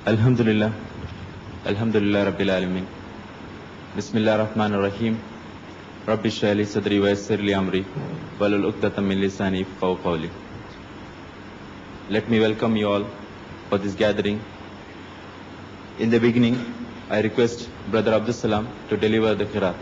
Alhamdulillah, Alhamdulillah Rabbil Alamin. Bismillah Rahman Rahim. Rabbi shrah li sadri wa yassir li amri wahlul uqdatam min lisani yafqahu qawli. Let me welcome you all for this gathering. In the beginning, I request Brother Abdul Salam to deliver the Qiraat.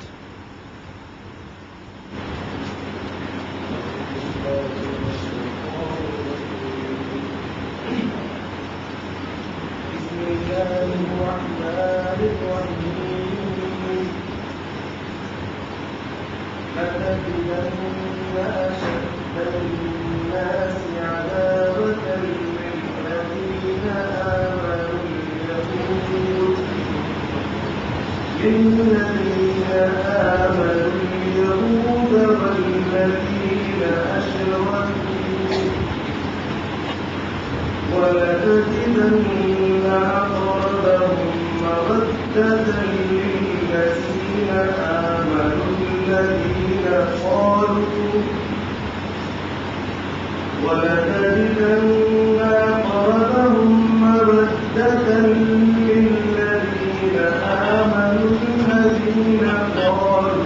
للذين آمنوا اليهود والذين أشركوا ولتجدن أقربهم مودة للذين آمنوا الذين قالوا ولتجدن أقربهم مودة للذين آمنوا الذين قالوا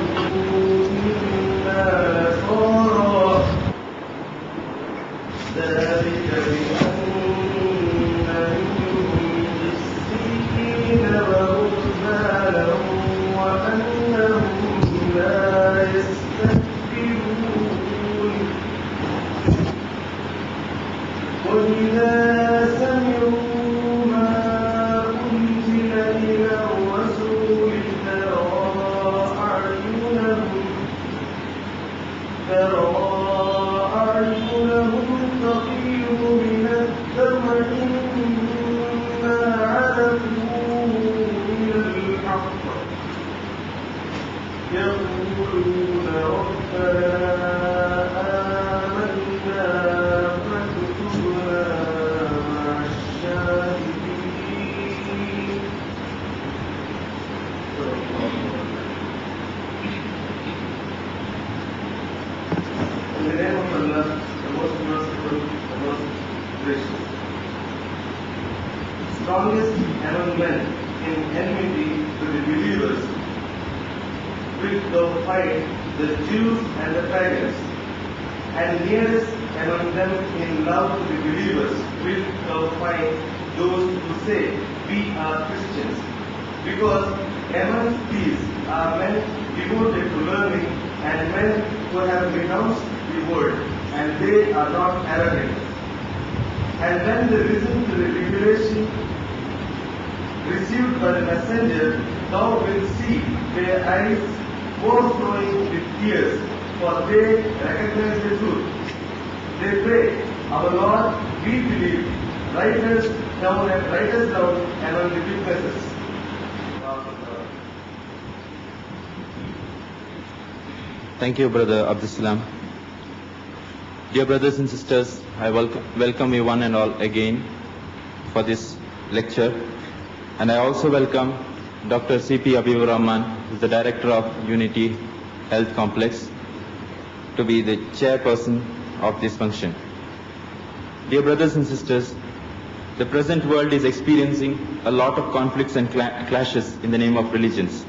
إنا نصارى ذلك بأن منهم قسيسين ورهبانا وأنهم لا يستكبرون وإذا سمعوا ما أنزل إلى الرسول ترى أعينهم تفيض من الدمع مما عرفوا من الحق يقولون ربنا آمنا فاكتبنا مع الشاهدين. In the name of Allah, the most merciful, the most gracious. Strongest among men in enmity to the believers, wilt thou fight the Jews and the pagans, and nearest among them in love to the believers, wilt thou fight those who say, we are Christians, because amongst these are men devoted to learning and men who have renounced the word, and they are not arrogant. And when they listen to the revelation received by the messenger, thou wilt see their eyes overflowing with tears, for they recognize the truth. They pray, our Lord, we believe, write us down among the witnesses. Thank you, Brother Abdul Salam. Dear brothers and sisters, I welcome you one and all again for this lecture. And I also welcome Dr. C.P. Abibur Rahman, who is the Director of Unity Health Complex, to be the chairperson of this function. Dear brothers and sisters, the present world is experiencing a lot of conflicts and clashes in the name of religions.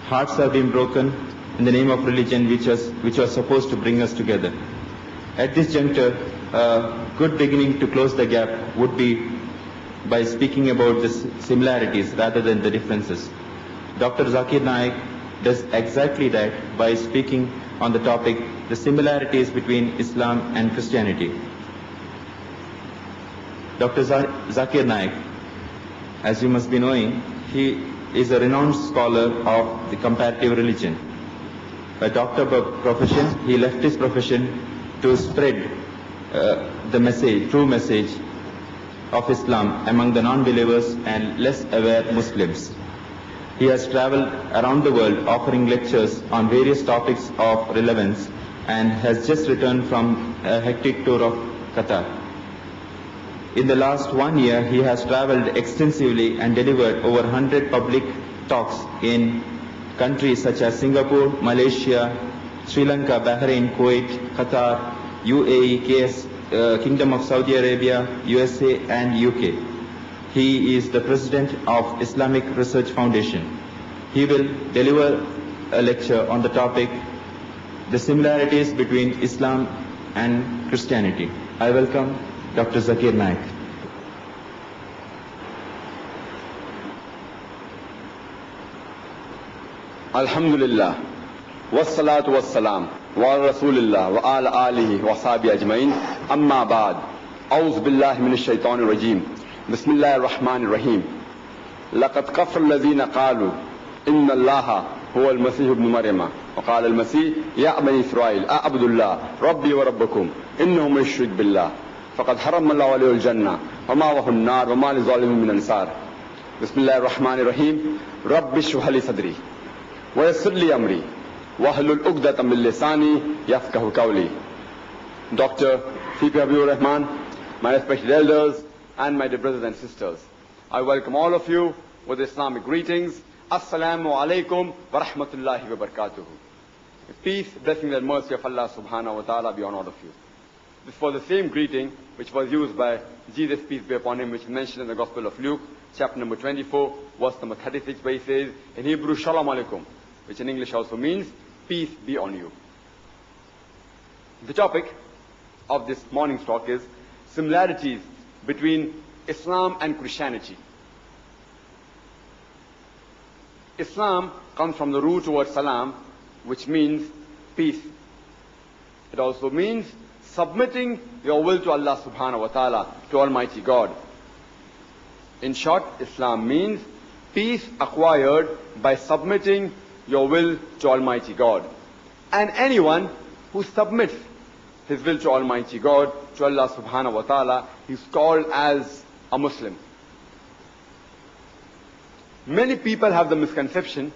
Hearts are being broken in the name of religion, which was supposed to bring us together. At this juncture, a good beginning to close the gap would be by speaking about the similarities rather than the differences. Dr. Zakir Naik does exactly that by speaking on the topic, the similarities between Islam and Christianity. Dr. Zakir Naik, as you must be knowing, he is a renowned scholar of the comparative religion. A doctor by profession, he left his profession to spread the message, true message of Islam among the non-believers and less aware Muslims. He has traveled around the world offering lectures on various topics of relevance and has just returned from a hectic tour of Qatar. In the last 1 year, he has traveled extensively and delivered over 100 public talks in countries such as Singapore, Malaysia, Sri Lanka, Bahrain, Kuwait, Qatar, UAE, Kingdom of Saudi Arabia, USA and UK. He is the president of Islamic Research Foundation. He will deliver a lecture on the topic, the similarities between Islam and Christianity. I welcome Dr. Zakir Naik. Alhamdulillah, wassalatu wassalam, wa rasulillah, wa ala alihi, wa sahbihi ajmain, amma ba'd, a'udhu billahi minash shaitanir rajim, bismillahir rahmanir rahim, laqad kafara alladhina qalu, inna allaha huwa al-masih ibn maryama, wa qala al-masih, ya bani Israel, a'budullah, rabbi wa rabbakum, innahu man yushrik billah, faqad harama Allahu alayhi al-jannah, wa ma'wahu an-nar, wa ma li-zalimin min ansar. Bismillahir rahmanir rahim, rabbi shrah li sadri. وَيَسِّرْ لِي أَمْرِي وَاحْلُلْ عُقْدَةً مِنْ لِسَانِي يَفْقَهُ قَوْلِي. Dr. C.P. Habibur Rahman, my respected elders, and my dear brothers and sisters, I welcome all of you with Islamic greetings. Assalamu alaikum wa rahmatullahi wa barakatuhu. Peace, blessings and mercy of Allah subhanahu wa ta'ala be on all of you. This was the same greeting which was used by Jesus, peace be upon him, which is mentioned in the Gospel of Luke, chapter number 24, verse number 36, where he says, in Hebrew, Shalom alaikum, which in English also means, peace be on you. The topic of this morning's talk is similarities between Islam and Christianity. Islam comes from the root word salam, which means peace. It also means submitting your will to Allah subhanahu wa ta'ala, to Almighty God. In short, Islam means peace acquired by submitting your will to Almighty God. And anyone who submits his will to Almighty God, to Allah subhanahu wa ta'ala, is called as a Muslim. Many people have the misconception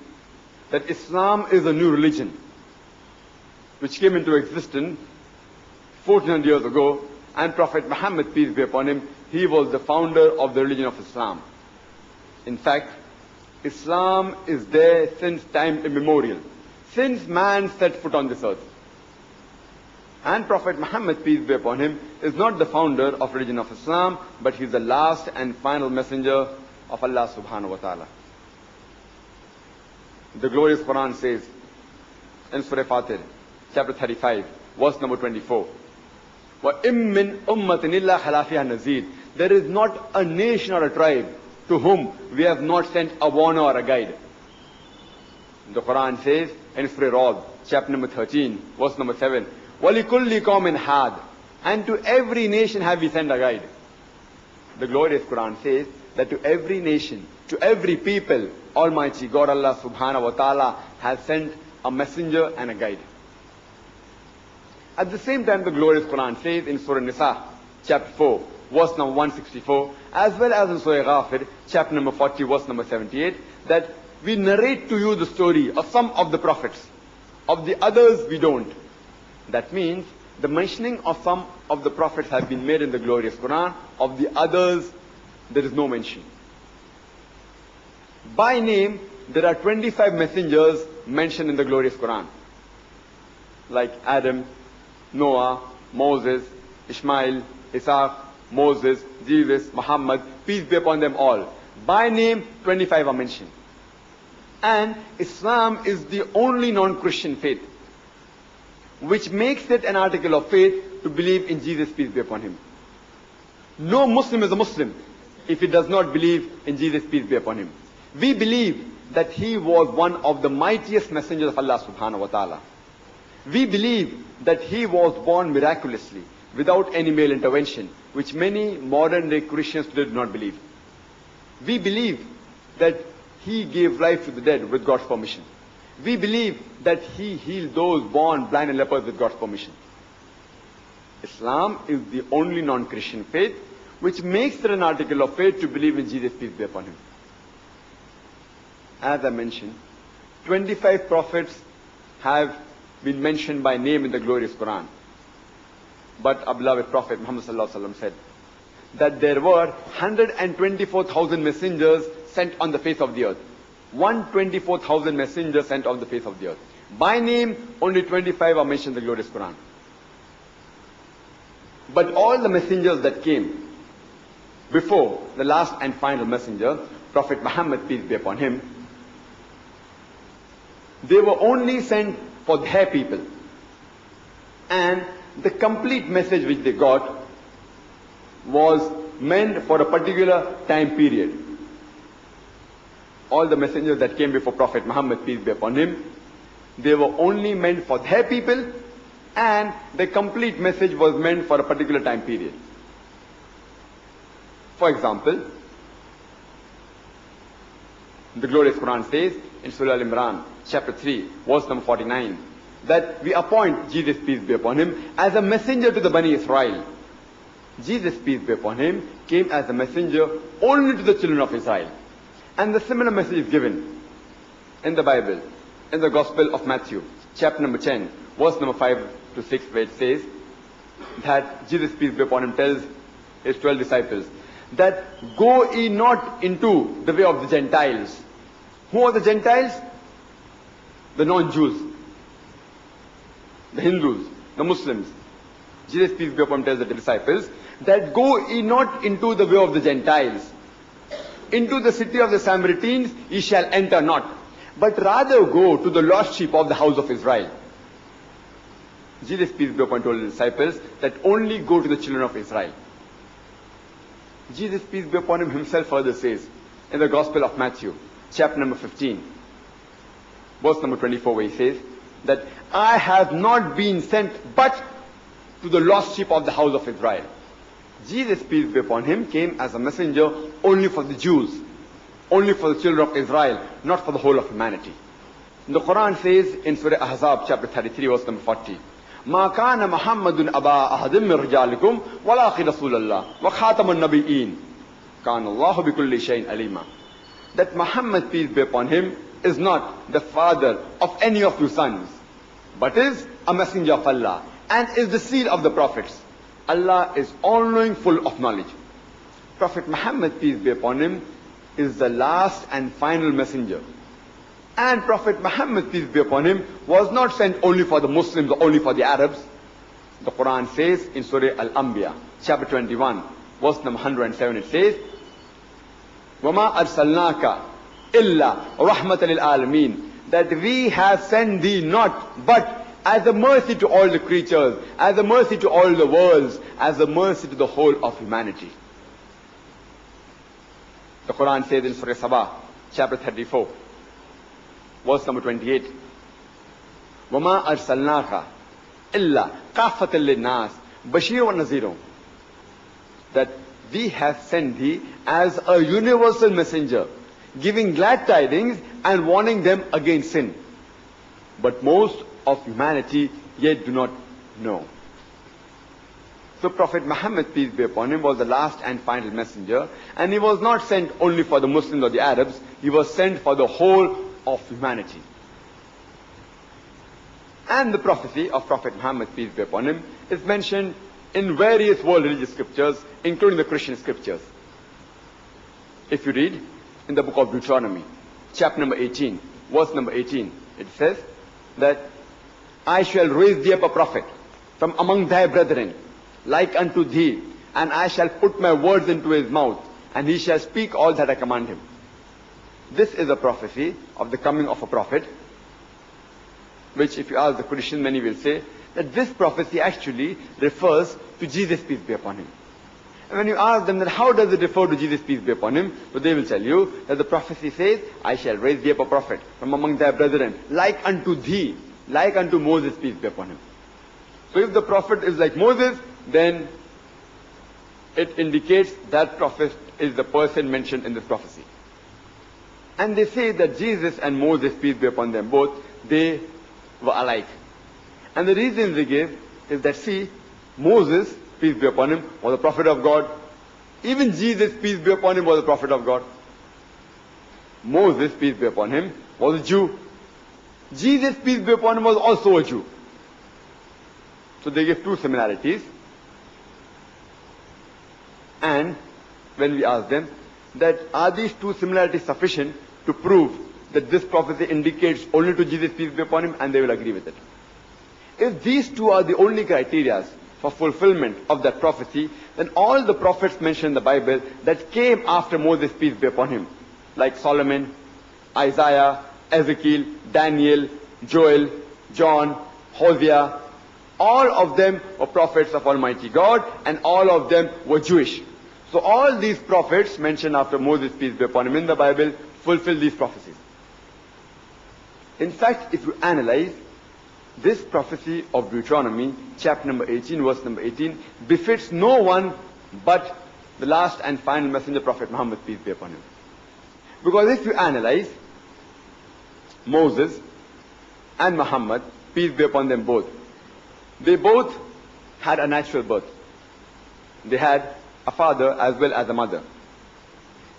that Islam is a new religion which came into existence 1400 years ago, and Prophet Muhammad, peace be upon him, he was the founder of the religion of Islam. In fact, Islam is there since time immemorial, since man set foot on this earth. And Prophet Muhammad, peace be upon him, is not the founder of religion of Islam, but he is the last and final messenger of Allah subhanahu wa ta'ala. The glorious Quran says in Surah Fatir, chapter 35, verse number 24, وَإِم مِّنْ أُمَّةٍ إِلَّا خَلَا فِيهَا نَذِيرٌ. There is not a nation or a tribe to whom we have not sent a warner or a guide. The Quran says in Surah Ra'd, chapter number 13, verse number 7, وَلِكُلِّ قَوْمٍ هَادٍ. And to every nation have we sent a guide. The glorious Quran says that to every nation, to every people, Almighty God, Allah subhanahu wa ta'ala, has sent a messenger and a guide. At the same time, the glorious Quran says in Surah Nisa, chapter 4, verse number 164, as well as in Surah Ghafir, chapter number 40, verse number 78, that we narrate to you the story of some of the prophets. Of the others, we don't. That means the mentioning of some of the prophets have been made in the glorious Quran. Of the others, there is no mention. By name, there are 25 messengers mentioned in the glorious Quran, like Adam, Noah, Moses, Ishmael, Isaac, Moses, Jesus, Muhammad, peace be upon them all. By name, 25 are mentioned. And Islam is the only non-Christian faith which makes it an article of faith to believe in Jesus, peace be upon him. No Muslim is a Muslim if he does not believe in Jesus, peace be upon him. We believe that he was one of the mightiest messengers of Allah subhanahu wa ta'ala. We believe that he was born miraculously, without any male intervention, which many modern day Christians did not believe. We believe that he gave life to the dead with God's permission. We believe that he healed those born blind and lepers with God's permission. Islam is the only non-Christian faith which makes it an article of faith to believe in Jesus, peace be upon him. As I mentioned, 25 prophets have been mentioned by name in the glorious Quran. But our beloved Prophet Muhammad sallallahu alaihi wasallam said that there were 124,000 messengers sent on the face of the earth. 124,000 messengers sent on the face of the earth. By name, only 25 are mentioned in the glorious Quran. But all the messengers that came, before the last and final messenger, Prophet Muhammad, peace be upon him, they were only sent for their people. And the complete message which they got was meant for a particular time period. All the messengers that came before Prophet Muhammad, peace be upon him, they were only meant for their people, and the complete message was meant for a particular time period. For example, the glorious Quran says in Surah Al-Imran, chapter 3, verse number 49, that we appoint Jesus, peace be upon him, as a messenger to the Bani Israel. Jesus, peace be upon him, came as a messenger only to the children of Israel. And the similar message is given in the Bible, in the Gospel of Matthew, chapter number 10, verse number 5 to 6, where it says that Jesus, peace be upon him, tells his 12 disciples that go ye not into the way of the Gentiles. Who are the Gentiles? The non-Jews, the Hindus, the Muslims. Jesus, peace be upon him, tells the disciples that go ye not into the way of the Gentiles. Into the city of the Samaritans ye shall enter not, but rather go to the lost sheep of the house of Israel. Jesus, peace be upon him, told the disciples that only go to the children of Israel. Jesus, peace be upon him, himself further says in the Gospel of Matthew, chapter number 15, verse number 24, where he says that I have not been sent but to the lost sheep of the house of Israel. Jesus, peace be upon him, came as a messenger only for the Jews, only for the children of Israel, not for the whole of humanity. The Quran says in Surah Ahzab, chapter 33, verse number 40, ما كان محمد أبا أحد من رجالكم ولكن رسول الله وخاتم النبيين كان الله بكل شيء عليما. That Muhammad, peace be upon him, is not the father of any of your sons, but is a messenger of Allah and is the seal of the prophets. Allah is all-knowing, full of knowledge. Prophet Muhammad, peace be upon him, is the last and final messenger. And Prophet Muhammad, peace be upon him, was not sent only for the Muslims or only for the Arabs. The Quran says in Surah Al-Anbiya, chapter 21, verse number 107, it says, وَمَا أَرْسَلْنَاكَ إِلَّا رَحْمَةً لِلْعَالَمِينَ, that we have sent thee not but as a mercy to all the creatures, as a mercy to all the worlds, as a mercy to the whole of humanity. The Quran says in Surah Sabah, chapter 34, verse number 28, وَمَا أَرْسَلْنَاكَ إِلَّا كَافَّةً لِلنَّاسِ بَشِيرًا وَنَذِيرًا, that we have sent thee as a universal messenger, giving glad tidings and warning them against sin. But most of humanity yet do not know. So Prophet Muhammad, peace be upon him, was the last and final messenger, and he was not sent only for the Muslims or the Arabs, he was sent for the whole of humanity. And the prophecy of Prophet Muhammad, peace be upon him, is mentioned in various world religious scriptures, including the Christian scriptures. If you read in the book of Deuteronomy, chapter number 18, verse number 18, it says that I shall raise thee up a prophet from among thy brethren, like unto thee, and I shall put my words into his mouth, and he shall speak all that I command him. This is a prophecy of the coming of a prophet, which if you ask the Christian, many will say that this prophecy actually refers to Jesus, peace be upon him. And when you ask them that how does it refer to Jesus, peace be upon him, so they will tell you that the prophecy says, I shall raise thee up a prophet from among thy brethren, like unto thee, like unto Moses, peace be upon him. So if the prophet is like Moses, then it indicates that prophet is the person mentioned in this prophecy. And they say that Jesus and Moses, peace be upon them both, they were alike. And the reason they give is that, see, Moses, peace be upon him, was a prophet of God. Even Jesus, peace be upon him, was a prophet of God. Moses, peace be upon him, was a Jew. Jesus, peace be upon him, was also a Jew. So they give two similarities. And when we ask them that are these two similarities sufficient to prove that this prophecy indicates only to Jesus, peace be upon him, and they will agree with it. If these two are the only criteria for fulfillment of that prophecy, then all the prophets mentioned in the Bible that came after Moses, peace be upon him, like Solomon, Isaiah, Ezekiel, Daniel, Joel, John, Hosea, all of them were prophets of Almighty God, and all of them were Jewish. So all these prophets mentioned after Moses, peace be upon him, in the Bible fulfill these prophecies. In fact, if you analyze this prophecy of Deuteronomy, chapter number 18, verse number 18, befits no one but the last and final messenger, Prophet Muhammad, peace be upon him. Because if you analyze Moses and Muhammad, peace be upon them both, they both had a natural birth. They had a father as well as a mother.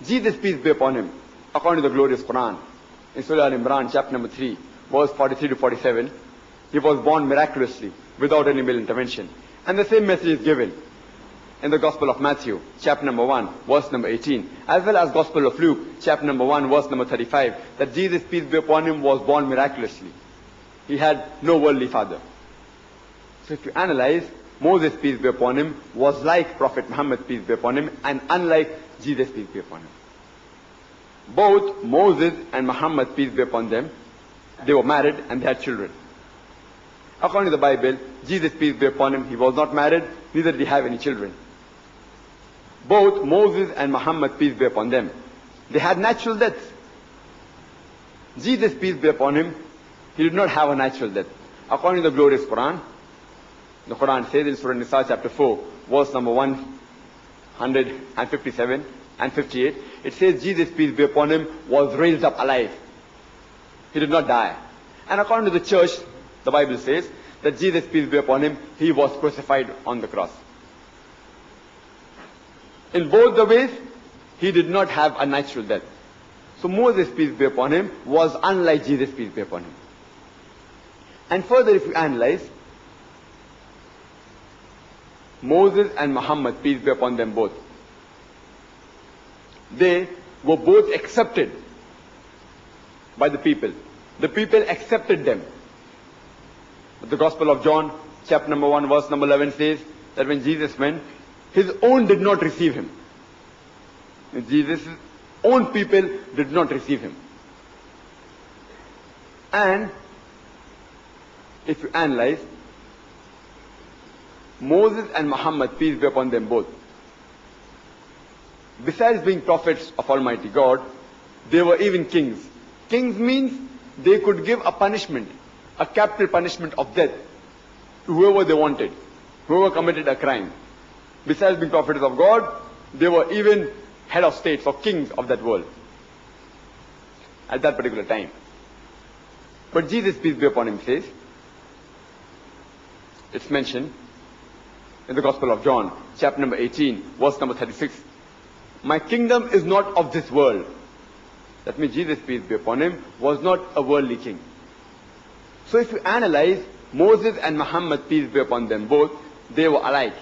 Jesus, peace be upon him, according to the glorious Quran, in Surah Al-Imran, chapter number 3, verse 43 to 47, he was born miraculously, without any male intervention. And the same message is given in the Gospel of Matthew, chapter number 1, verse number 18, as well as Gospel of Luke, chapter number 1, verse number 35, that Jesus, peace be upon him, was born miraculously. He had no worldly father. So if you analyze, Moses, peace be upon him, was like Prophet Muhammad, peace be upon him, and unlike Jesus, peace be upon him. Both Moses and Muhammad, peace be upon them, they were married and they had children. According to the Bible, Jesus, peace be upon him, he was not married, neither did he have any children. Both Moses and Muhammad, peace be upon them, they had natural deaths. Jesus, peace be upon him, he did not have a natural death. According to the glorious Quran, the Quran says in Surah Nisa, chapter 4, verse number 157 and 58, it says Jesus, peace be upon him, was raised up alive. He did not die. And according to the church, the Bible says that Jesus, peace be upon him, he was crucified on the cross. In both the ways, he did not have a natural death. So Moses, peace be upon him, was unlike Jesus, peace be upon him. And further, if you analyze, Moses and Muhammad, peace be upon them both, they were both accepted by the people. The people accepted them. The Gospel of John, chapter number 1, verse number 11 says that when Jesus went, his own did not receive him. Jesus' own people did not receive him. And if you analyze, Moses and Muhammad, peace be upon them both, besides being prophets of Almighty God, they were even kings. Kings means they could give a punishment, a capital punishment of death to whoever they wanted, whoever committed a crime. Besides being prophets of God, they were even head of states or kings of that world at that particular time. But Jesus, peace be upon him, says, it's mentioned in the Gospel of John, chapter number 18, verse number 36, my kingdom is not of this world. That means Jesus, peace be upon him, was not a worldly king. So if you analyze Moses and Muhammad, peace be upon them both, they were alike.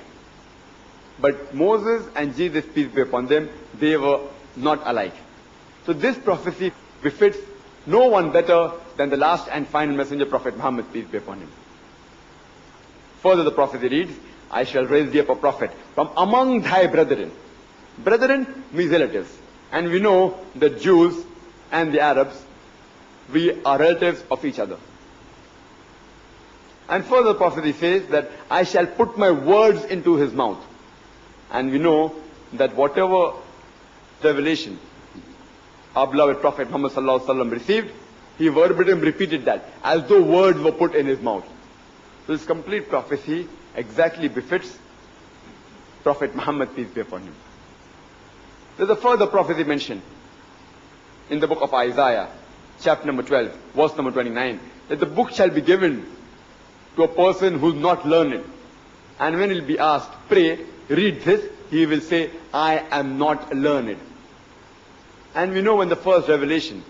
But Moses and Jesus, peace be upon them, they were not alike. So this prophecy befits no one better than the last and final messenger, Prophet Muhammad, peace be upon him. Further the prophecy reads, I shall raise thee up a prophet from among thy brethren. Brethren means relatives. And we know that Jews and the Arabs, we are relatives of each other. And further the prophecy says that I shall put my words into his mouth. And we know that whatever revelation our beloved Prophet Muhammad sallallahu alaihi wasallam received, he verbatim repeated that as though words were put in his mouth. So this complete prophecy exactly befits Prophet Muhammad, peace be upon him. There's a further prophecy mentioned in the book of Isaiah, chapter number 12, verse number 29, that the book shall be given to a person who's not learned. And when he'll be asked, pray, read this, he will say, I am not learned. And we know when the first revelation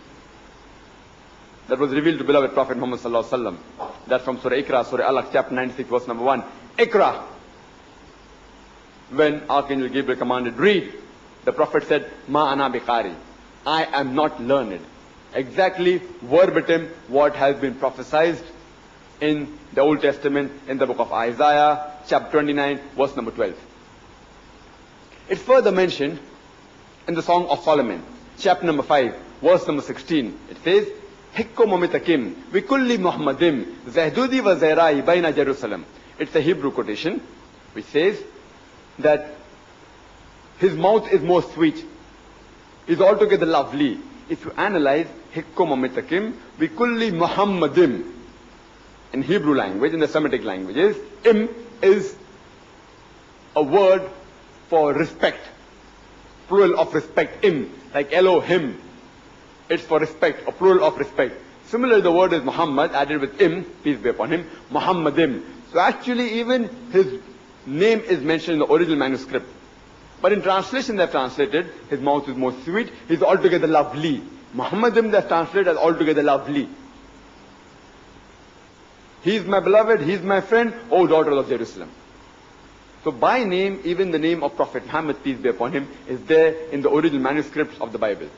that was revealed to beloved Prophet Muhammad sallallahu alaihi wasallam, that from Surah Iqra, Surah Alaq, chapter 96, verse number 1, Iqra. When Archangel Gabriel commanded, read, the Prophet said, Ma ana biqari, I am not learned. Exactly verbatim what has been prophesied in the Old Testament in the book of Isaiah, chapter 29, verse number 12. It's further mentioned in the Song of Solomon, chapter number 5, verse number 16. It says, Hikko momitakim, vikulli muhammadim, zahdudi wa zairai baina Jerusalem. It's a Hebrew quotation, which says that his mouth is more sweet, is altogether lovely. If you analyze Hikko momitakim, vikulli muhammadim, in Hebrew language, in the Semitic languages, im is a word for respect, plural of respect, im, like Elohim. It's for respect, a plural of respect. Similarly, the word is Muhammad, added with im, peace be upon him, Muhammadim. So actually, even his name is mentioned in the original manuscript. But in translation, they've translated, his mouth is more sweet, he's altogether lovely. Muhammadim, they've translated as altogether lovely. He is my beloved, he is my friend, O daughters of Jerusalem. So by name, even the name of Prophet Muhammad, peace be upon him, is there in the original manuscripts of the Bible.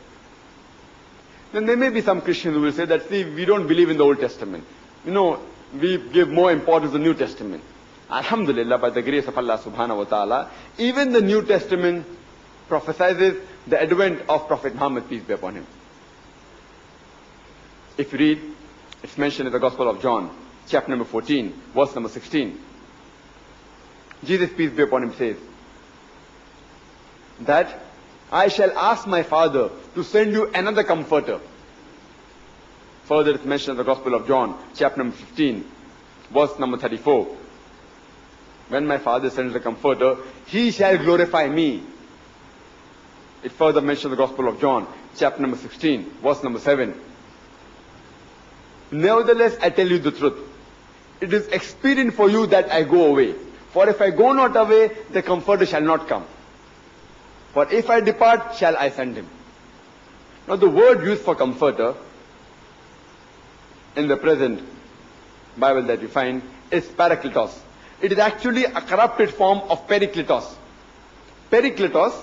Then there may be some Christians who will say that, see, we don't believe in the Old Testament. You know, we give more importance to the New Testament. Alhamdulillah, by the grace of Allah subhanahu wa ta'ala, even the New Testament prophesies the advent of Prophet Muhammad, peace be upon him. If you read, it's mentioned in the Gospel of John, chapter number 14, verse number 16. Jesus, peace be upon him, says that I shall ask my Father to send you another comforter. Further, it's mentioned in the Gospel of John, chapter number 15, verse number 34. When my Father sends the comforter, he shall glorify me. It further mentions the Gospel of John, chapter number 16, verse number 7. Nevertheless, I tell you the truth. It is expedient for you that I go away. For if I go not away, the comforter shall not come. For if I depart, shall I send him. Now the word used for comforter in the present Bible that you find is parakletos. It is actually a corrupted form of perikletos. Perikletos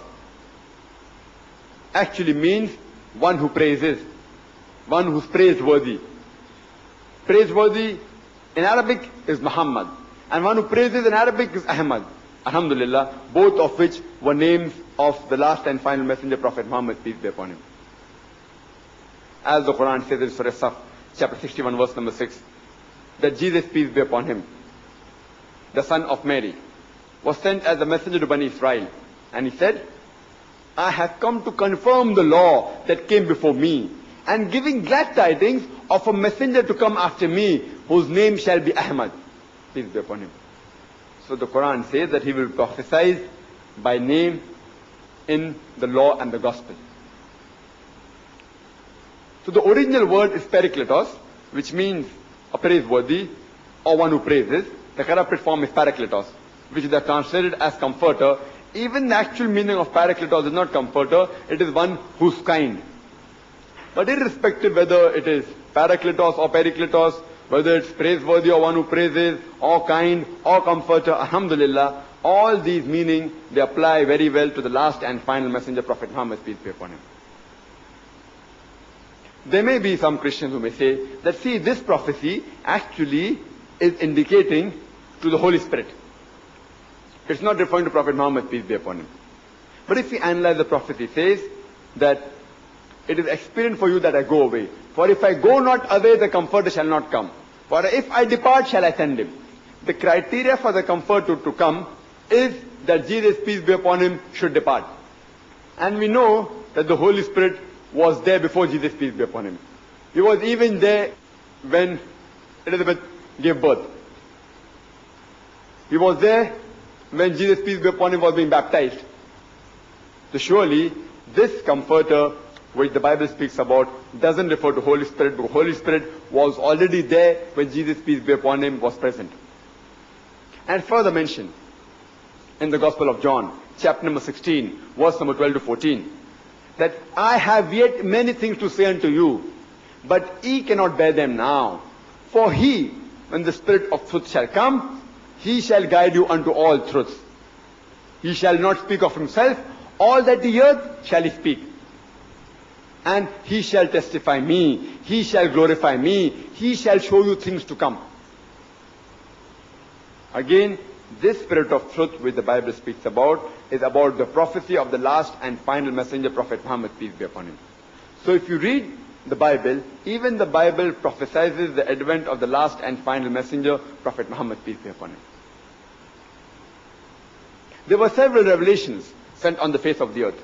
actually means one who praises, one who is praiseworthy. Praiseworthy in Arabic is Muhammad, and one who praises in Arabic is Ahmad. Alhamdulillah, both of which were names of the last and final messenger, Prophet Muhammad, peace be upon him. As the Quran says in Surah Saf, chapter 61, verse number 6, that Jesus, peace be upon him, the son of Mary, was sent as a messenger to Bani Israel. And he said, I have come to confirm the law that came before me, and giving glad tidings of a messenger to come after me, whose name shall be Ahmad, peace be upon him. So the Quran says that he will prophesy by name in the law and the gospel. So the original word is perikletos, which means a praiseworthy or one who praises. The corrupted form is parakletos, which is translated as comforter. Even the actual meaning of parakletos is not comforter, it is one who's kind. But irrespective whether it is parakletos or perikletos, whether it's praiseworthy or one who praises, or kind, or comforter, alhamdulillah, all these meaning, they apply very well to the last and final messenger, Prophet Muhammad, peace be upon him. There may be some Christians who may say that, see, this prophecy actually is indicating to the Holy Spirit. It's not referring to Prophet Muhammad, peace be upon him. But if we analyze the prophecy, it says that it is expedient for you that I go away. For if I go not away, the comforter shall not come. For if I depart, shall I send him. The criteria for the comforter to come is that Jesus, peace be upon him, should depart. And we know that the Holy Spirit was there before Jesus, peace be upon him. He was even there when Elizabeth gave birth. He was there when Jesus, peace be upon him, was being baptized. So surely this comforter which the Bible speaks about doesn't refer to Holy Spirit, because Holy Spirit was already there when Jesus, peace be upon him, was present. And further mentioned in the Gospel of John, chapter number 16, verse number 12 to 14, that I have yet many things to say unto you, but ye cannot bear them now. For he, when the Spirit of truth shall come, he shall guide you unto all truths. He shall not speak of himself, all that he heareth shall he speak. And he shall testify me, he shall glorify me, he shall show you things to come. Again, This spirit of truth which the Bible speaks about is about the prophecy of the last and final messenger, Prophet Muhammad, peace be upon him. So if you read the Bible, even the Bible prophesies the advent of the last and final messenger, Prophet Muhammad, peace be upon him. There were several revelations sent on the face of the earth.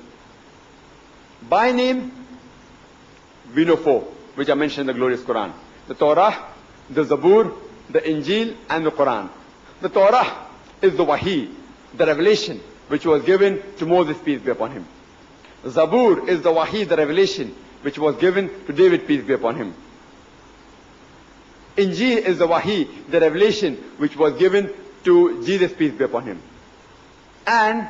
By name, we know four, which are mentioned in the glorious Quran. The Torah, the Zabur, the Injil, and the Quran. The Torah is the Wahi, the revelation, which was given to Moses, peace be upon him. Zabur is the Wahi, the revelation, which was given to David, peace be upon him. Injil is the Wahi, the revelation, which was given to Jesus, peace be upon him. And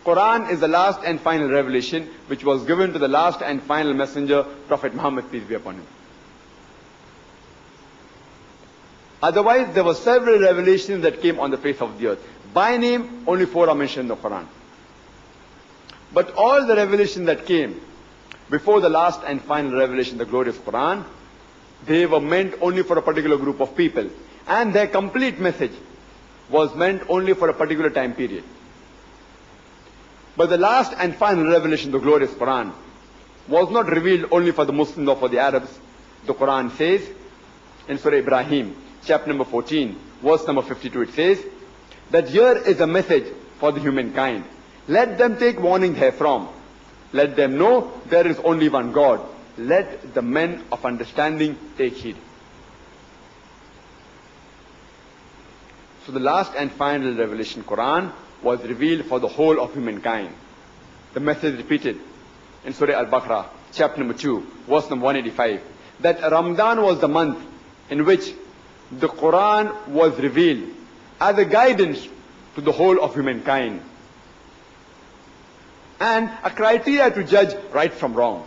Quran is the last and final revelation, which was given to the last and final messenger, Prophet Muhammad, peace be upon him. Otherwise, there were several revelations that came on the face of the earth. By name, only four are mentioned in the Quran. But all the revelations that came before the last and final revelation, the glorious Quran, they were meant only for a particular group of people. And their complete message was meant only for a particular time period. But the last and final revelation, the glorious Quran, was not revealed only for the Muslims or for the Arabs. The Quran says in Surah Ibrahim, chapter number 14, verse number 52, it says that here is a message for the humankind. Let them take warning therefrom. Let them know there is only one God. Let the men of understanding take heed. So the last and final revelation, Quran, was revealed for the whole of humankind. The message repeated in Surah Al-Baqarah, chapter number 2, verse number 185, that Ramadan was the month in which the Quran was revealed as a guidance to the whole of humankind and a criteria to judge right from wrong.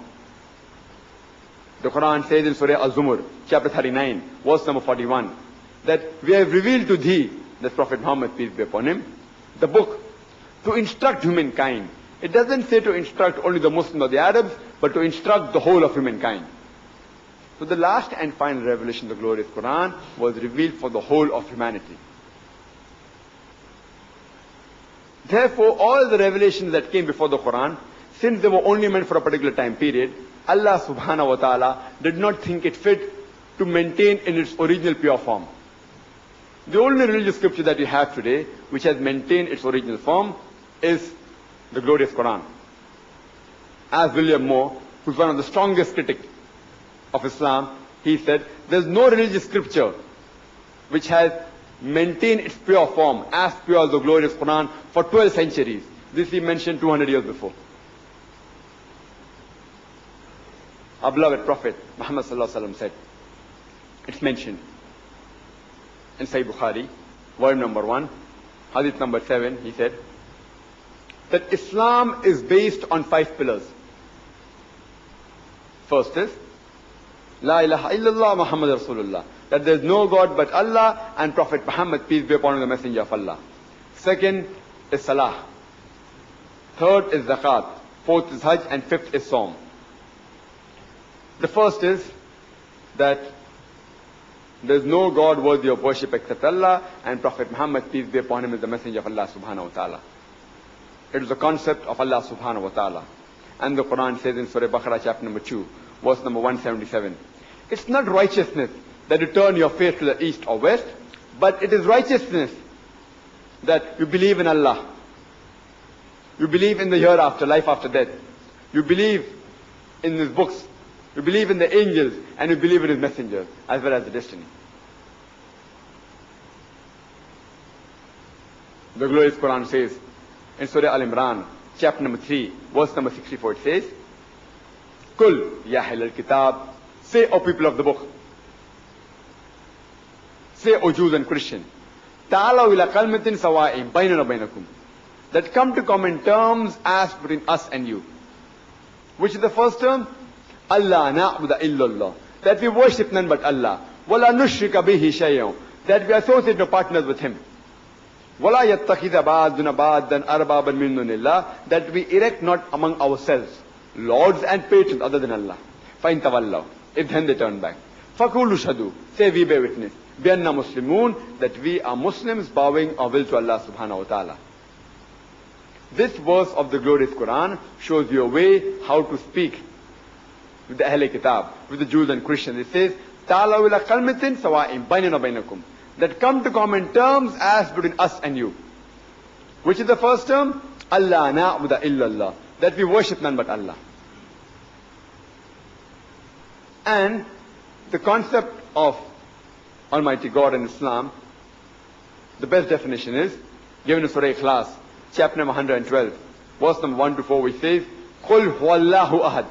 The Quran says in Surah Al-Zumur, chapter 39, verse number 41, that we have revealed to thee, the Prophet Muhammad, peace be upon him, the book to instruct humankind. It doesn't say to instruct only the Muslims or the Arabs, but to instruct the whole of humankind. So the last and final revelation, the glorious Quran, was revealed for the whole of humanity. Therefore, all the revelations that came before the Quran, since they were only meant for a particular time period, Allah subhanahu wa ta'ala did not think it fit to maintain in its original pure form. The only religious scripture that we have today, which has maintained its original form, is the glorious Quran. As William Moore, who's one of the strongest critics of Islam, he said, there's no religious scripture which has maintained its pure form, as pure as the glorious Quran, for 12 centuries. This he mentioned 200 years before. Our beloved Prophet Muhammad sallallahu alaihi wasallam said, it's mentioned in Sahih Bukhari, volume number 1, hadith number 7, he said that Islam is based on 5 pillars. First is La ilaha illallah Muhammad Rasulullah, that there is no God but Allah and Prophet Muhammad, peace be upon him, the messenger of Allah. Second is Salah. Third is Zakat. Fourth is Hajj, and fifth is Sawm. The first is that there is no God worthy of worship except Allah, and Prophet Muhammad, peace be upon him, is the messenger of Allah subhanahu wa ta'ala. It is the concept of Allah subhanahu wa ta'ala. And the Quran says in Surah Baqarah, chapter number 2, verse number 177, it's not righteousness that you turn your face to the east or west, but it is righteousness that you believe in Allah. You believe in the hereafter, life after death. You believe in His books. You believe in the angels, and you believe in His messengers, as well as the destiny. The glorious Quran says in Surah Al-Imran, chapter number 3, verse number 64, it says, Kul ya ahlal kitab, say, O people of the book, say, O Jews and Christians, ta'alaw ila kalmatin sawa'in baynana baynakum, that come to common terms as between us and you. Which is the first term? Allah na'budu illallah, that we worship none but Allah. Wala nushrika bihi shay'an, that we associate no partners with Him. Wala yattakhidha ba'duna ba'dan arbaban min dunillah, that we erect not among ourselves lords and patrons other than Allah. Fa in tawallaw, if then they turn back, faqulu shahadu, say we bear witness, بِأَنَّا مُسْلِمُونَ, that we are Muslims bowing our will to Allah subhanahu wa ta'ala. This verse of the glorious Quran shows you a way how to speak with the Ahl Kitab, with the Jews and Christians. It says, تَعْلَوْا إِلَى قَلْمِةٍ سَوَاءٍ بَيْنَنَا وَبَيْنَكُمْ, that come to common terms as between us and you. Which is the first term? Allah na'budu illallah, that we worship none but Allah. And the concept of Almighty God in Islam, the best definition is given in Surah Ikhlas, chapter number 112, verse number 1 to 4, which says, قُلْ هُوَ اللَّهُ أَحَدٌ,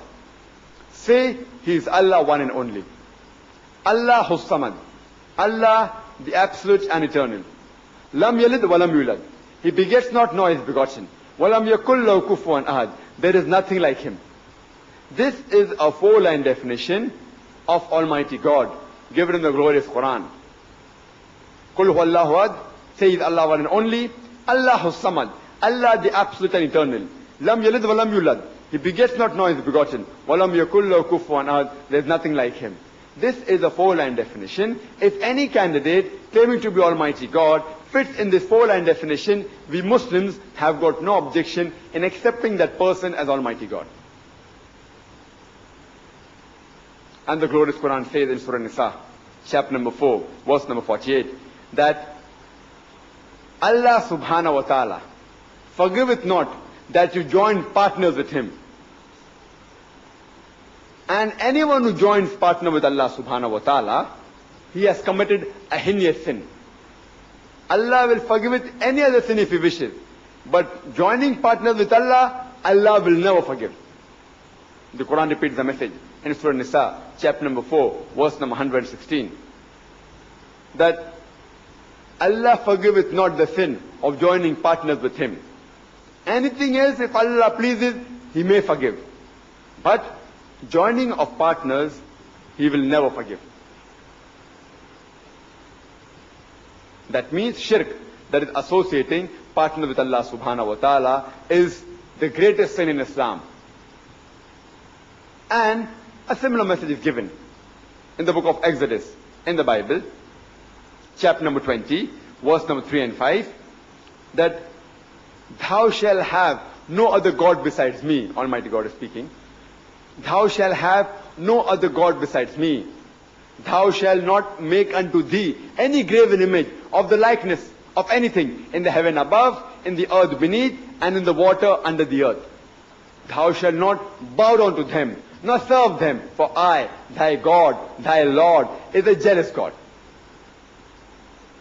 say, He is Allah, one and only. Allahu Samad, Allah the absolute and eternal. Lam yalid wa lam yulad, He begets not nor is begotten. Wa lam yakul lahu kufuwan ahad, there is nothing like Him. This is a 4-line definition of Almighty God given in the glorious Quran. Qul huwa Allahu ahad, say He is Allah, one and only. Allahu Samad, Allah the absolute and eternal. Lam yalid wa lam yulad, He begets not nor is begotten. Wa lam yakul lahu kufuwan ahad, there is nothing like Him. This is a 4-line definition. If any candidate claiming to be Almighty God fits in this 4-line definition, we Muslims have got no objection in accepting that person as Almighty God. And the glorious Quran says in Surah Nisa, chapter number 4, verse number 48, that Allah subhanahu wa ta'ala forgiveth not that you join partners with Him. And anyone who joins partner with Allah subhanahu wa ta'ala, he has committed a heinous sin. Allah will forgive it any other sin if He wishes. But joining partners with Allah, Allah will never forgive. The Quran repeats the message in Surah Nisa, chapter number 4, verse number 116. That Allah forgiveth not the sin of joining partners with Him. Anything else, if Allah pleases, He may forgive. But joining of partners, He will never forgive. That means shirk, that is associating partner with Allah subhanahu wa ta'ala, is the greatest sin in Islam. And a similar message is given in the book of Exodus, in the Bible, chapter number 20, verse number 3 and 5, that thou shalt have no other God besides me, Almighty God is speaking. Thou shalt have no other God besides me. Thou shalt not make unto thee any graven image of the likeness of anything in the heaven above, in the earth beneath, and in the water under the earth. Thou shalt not bow down to them, nor serve them, for I, thy God, thy Lord, is a jealous God.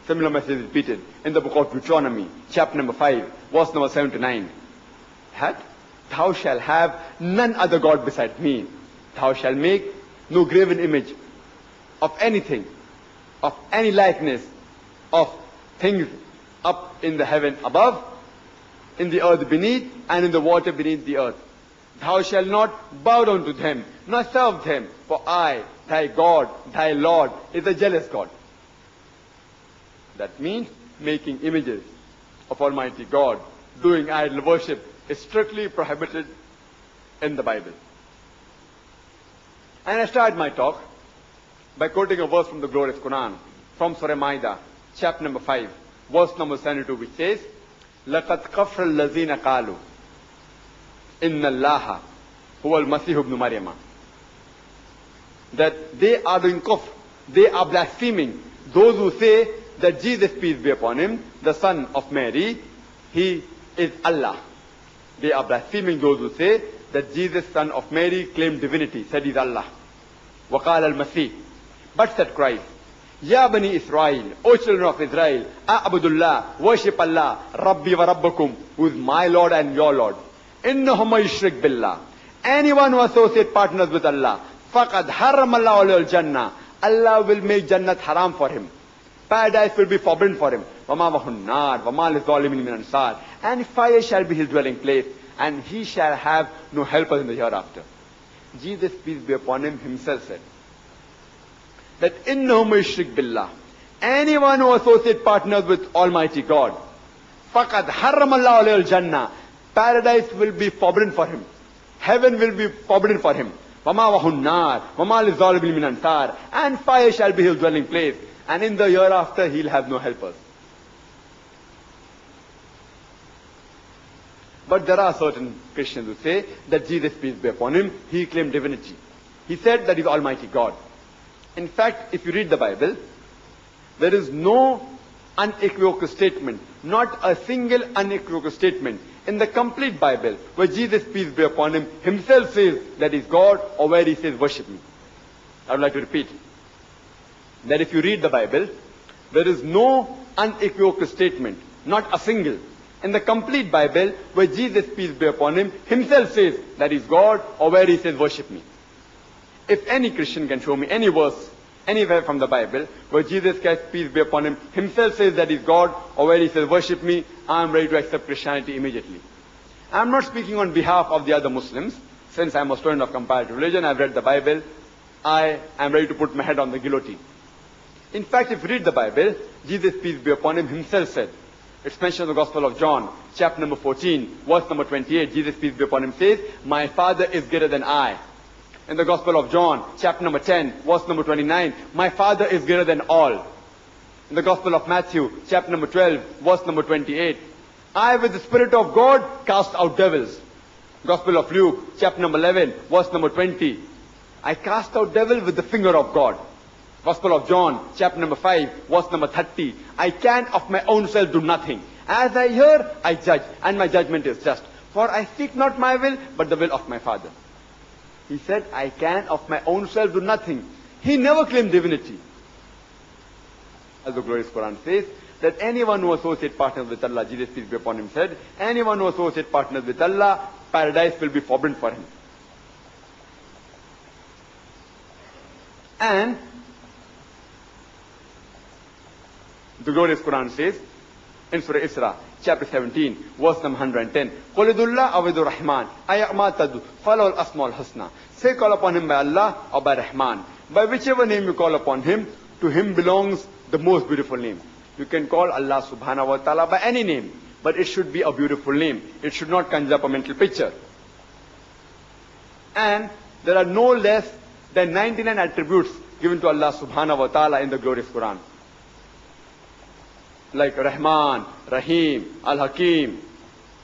Similar message is repeated in the book of Deuteronomy, chapter number 5, verse number 7 to 9. Thou shalt have none other God besides me. Thou shalt make no graven image of anything, of any likeness, of things up in the heaven above, in the earth beneath, and in the water beneath the earth. Thou shalt not bow down to them, nor serve them, for I, thy God, thy Lord, is a jealous God. That means making images of Almighty God, doing idol worship, is strictly prohibited in the Bible. And I start my talk by quoting a verse from the glorious Quran, from Surah Ma'idah, chapter number 5, verse number 72, which says, لَقَدْ كَفْرَ الَّذِينَ قَالُوا إِنَّ اللَّهَ هُوَ الْمَسِيحُ ابْنُ مَرْيَمَ. That they are doing kufr, they are blaspheming, those who say that Jesus, peace be upon Him, the son of Mary, He is Allah. They are blaspheming those who say that Jesus, son of Mary, claimed divinity, said He is Allah. وَقَالَ الْمَسِيحُ, but said Christ, Ya Bani Israel, O children of Israel, A'budullah, worship Allah, Rabbi wa Rabbakum, who is my Lord and your Lord. Innahu man yushrik billah, anyone who associates partners with Allah, faqad haramallahu alayhi al-jannah, Allah will make Jannat haram for him. Paradise will be forbidden for him. وَمَا وَهُ النَّارِ وَمَا لِلظَّالِمِينَ مِنْ أَنصَارٍ, and fire shall be his dwelling place, and he shall have no helpers in the hereafter. Jesus, peace be upon Him, Himself said that إِنَّهُ مَن يُشْرِكْ بِاللَّهِ, anyone who associates partners with Almighty God, فَقَدْ حَرَّمَ اللَّهُ عَلَيْهِ الْجَنَّةِ, paradise will be forbidden for him, heaven will be forbidden for him. وَمَا وَهُ النَّارِ وَمَا لِلظَّالِمِينَ مِنْ أَنصَارٍ, and fire shall be his dwelling place, and in the year after he'll have no helpers. But there are certain Christians who say that Jesus, peace be upon him, he claimed divinity. He said that he's Almighty God. In fact, if you read the Bible, there is no unequivocal statement, not a single unequivocal statement in the complete Bible where Jesus, peace be upon him, himself says that he's God, or where he says worship me. I would like to repeat that if you read the Bible, there is no unequivocal statement, not a single, in the complete Bible where Jesus, peace be upon him, himself says that he's God, or where he says worship me. If any Christian can show me any verse anywhere from the Bible where Jesus Christ, peace be upon him, himself says that he's God, or where he says worship me, I'm ready to accept Christianity immediately. I'm not speaking on behalf of the other Muslims. Since I'm a student of comparative religion, I've read the Bible, I am ready to put my head on the guillotine. In fact, if you read the Bible, Jesus, peace be upon him, himself said, it's mentioned in the Gospel of John, chapter number 14, verse number 28, Jesus, peace be upon him, says, my Father is greater than I. In the Gospel of John, chapter number 10, verse number 29, my Father is greater than all. In the Gospel of Matthew, chapter number 12, verse number 28, I with the Spirit of God cast out devils. Gospel of Luke, chapter number 11, verse number 20, I cast out devils with the finger of God. Gospel of John, chapter number 5, verse number 30, I can of my own self do nothing. As I hear, I judge, and my judgment is just. For I seek not my will, but the will of my Father. He said, I can of my own self do nothing. He never claimed divinity. As the glorious Quran says, that anyone who associates partners with Allah, Jesus, peace be upon him, said, anyone who associates partners with Allah, paradise will be forbidden for him. And the glorious Quran says, in Surah Isra, chapter 17, verse number 110, Qulidullah awidur Rahman, ayyamatadu, falawal asmal husna. Say, call upon him by Allah or by Rahman. By whichever name you call upon him, to him belongs the most beautiful name. You can call Allah subhanahu wa ta'ala by any name, but it should be a beautiful name. It should not conjure up a mental picture. And there are no less than 99 attributes given to Allah subhanahu wa ta'ala in the glorious Quran. Like Rahman, Rahim, Al-Hakim,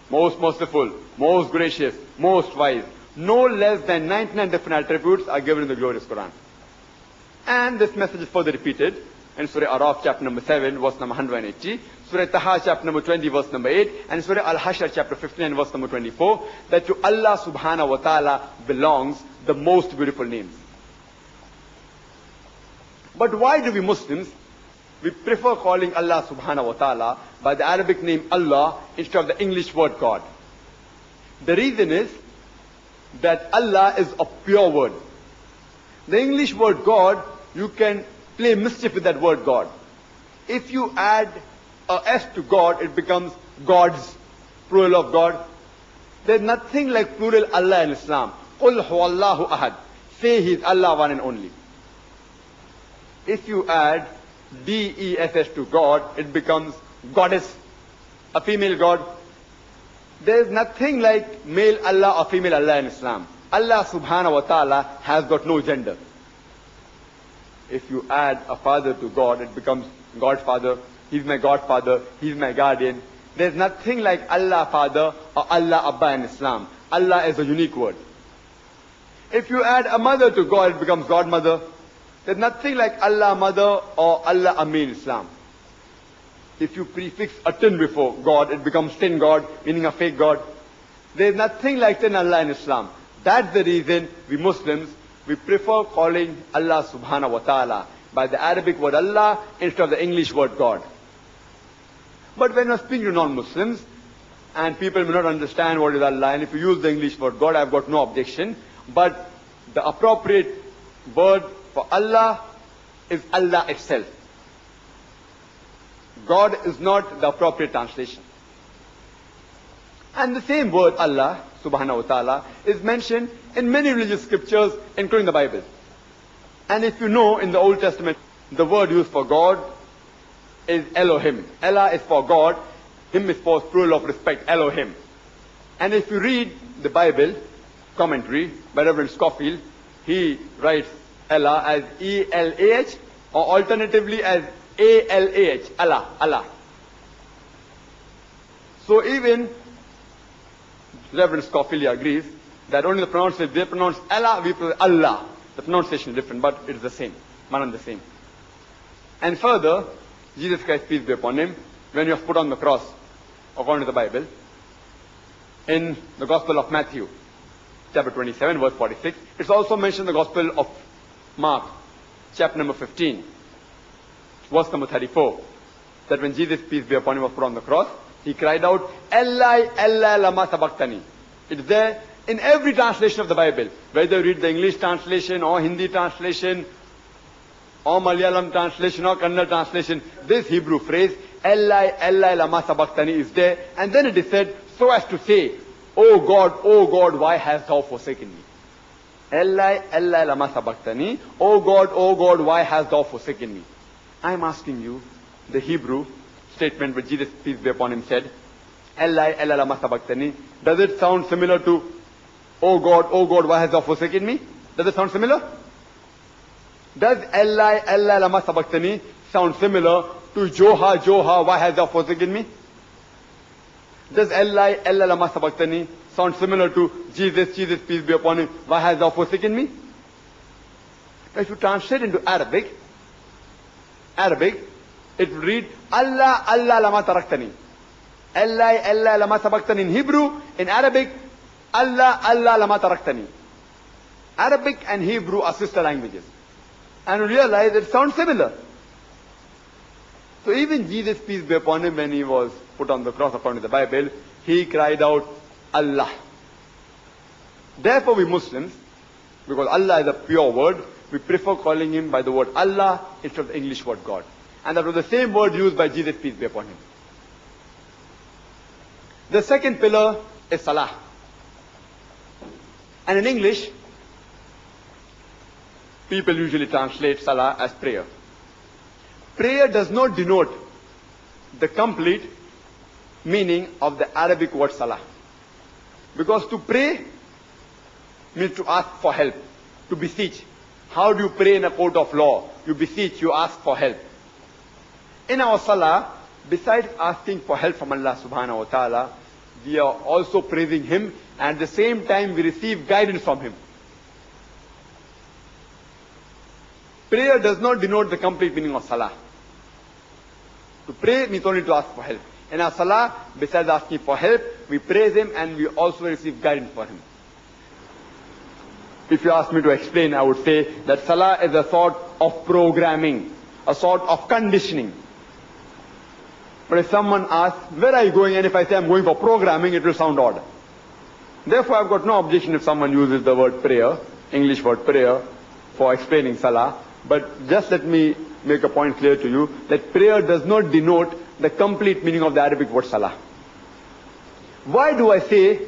most merciful, most gracious, most wise. No less than 99 different attributes are given in the glorious Quran. And this message is further repeated in Surah Araf, chapter number 7, verse number 180, Surah Taha, chapter number 20, verse number 8, and Surah Al-Hashr, chapter 59, verse number 24, that to Allah subhanahu wa ta'ala belongs the most beautiful names. But why do we Muslims, we prefer calling Allah subhanahu wa ta'ala by the Arabic name Allah instead of the English word God? The reason is that Allah is a pure word. The English word God, you can play mischief with that word God. If you add a S to God, it becomes gods, plural of God. There's nothing like plural Allah in Islam. Qul huwallahu ahad. Say He is Allah, one and only. If you add D-E-S-S to God, it becomes goddess, a female God. There is nothing like male Allah or female Allah in Islam. Allah subhanahu wa ta'ala has got no gender. If you add a father to God, it becomes Godfather. He's my Godfather. He's my guardian. There's nothing like Allah Father or Allah Abba in Islam. Allah is a unique word. If you add a mother to God, it becomes Godmother. There's nothing like Allah Mother or Allah Ammi in Islam. If you prefix a tin before God, it becomes tin God, meaning a fake God. There's nothing like tin Allah in Islam. That's the reason we Muslims, we prefer calling Allah subhanahu wa ta'ala by the Arabic word Allah instead of the English word God. But when you're speaking to non-Muslims, and people may not understand what is Allah, and if you use the English word God, I've got no objection. But the appropriate word for Allah is Allah itself. God is not the appropriate translation. And the same word Allah subhanahu wa ta'ala is mentioned in many religious scriptures, including the Bible. And if you know, in the Old Testament, the word used for God is Elohim. Allah is for God, Him is for plural of respect, Elohim. And if you read the Bible commentary by Reverend Scofield, he writes Allah as E-L-A-H, or alternatively as A-L-A-H, Allah, Allah. So even Reverend Scofield agrees that only the pronunciation, they pronounce Allah, we pronounce Allah. The pronunciation is different, but it is the same, one and the same. And further, Jesus Christ, peace be upon him, when he was put on the cross, according to the Bible, in the Gospel of Matthew, chapter 27, verse 46, it's also mentioned in the Gospel of Mark, chapter number 15, verse number 34, that when Jesus, peace be upon him, was put on the cross, he cried out, Eli, Eli, lama sabachthani. It's there in every translation of the Bible, whether you read the English translation or Hindi translation or Malayalam translation or Kannada translation, this Hebrew phrase, Eli, Eli, lama sabachthani, is there, and then it is said so as to say, O God, why hast thou forsaken me? Eli, Eli, lama sabachthani, O God, why hast thou forsaken me? I am asking you, the Hebrew statement which Jesus, peace be upon him, said, Eli, Eli, lama sabachthani, does it sound similar to, O God, why hast thou forsaken me? Does it sound similar? Does Eli, Eli, lama sabachthani sound similar to Joha, why hast thou forsaken me? Does Eli, Eli, lama sabachthani sound similar to Jesus, peace be upon him, why hast thou forsaken me? If you translate into Arabic, it would read, Allah, Allah, lama taraktani. Eli, Eli, lama sabachthani in Hebrew. In Arabic, Allah, Allah, lama taraktani. Arabic and Hebrew are sister languages. And you realize it sounds similar. So even Jesus, peace be upon him, when he was put on the cross according to the Bible, he cried out, Allah. Therefore we Muslims, because Allah is a pure word, we prefer calling him by the word Allah instead of the English word God. And that was the same word used by Jesus, peace be upon him. The second pillar is Salah. And in English, people usually translate Salah as prayer. Prayer does not denote the complete meaning of the Arabic word Salah. Because to pray means to ask for help, to beseech. How do you pray in a court of law? You beseech, you ask for help. In our Salah, besides asking for help from Allah subhanahu wa ta'ala, we are also praising him, and at the same time we receive guidance from him. Prayer does not denote the complete meaning of Salah. To pray means only to ask for help. In our Salah, besides asking for help, we praise him and we also receive guidance for him. If you ask me to explain, I would say that Salah is a sort of programming, a sort of conditioning. But if someone asks, where are you going? And if I say I'm going for programming, it will sound odd. Therefore, I've got no objection if someone uses the word prayer, English word prayer, for explaining Salah. But just let me make a point clear to you, that prayer does not denote the complete meaning of the Arabic word Salah. Why do I say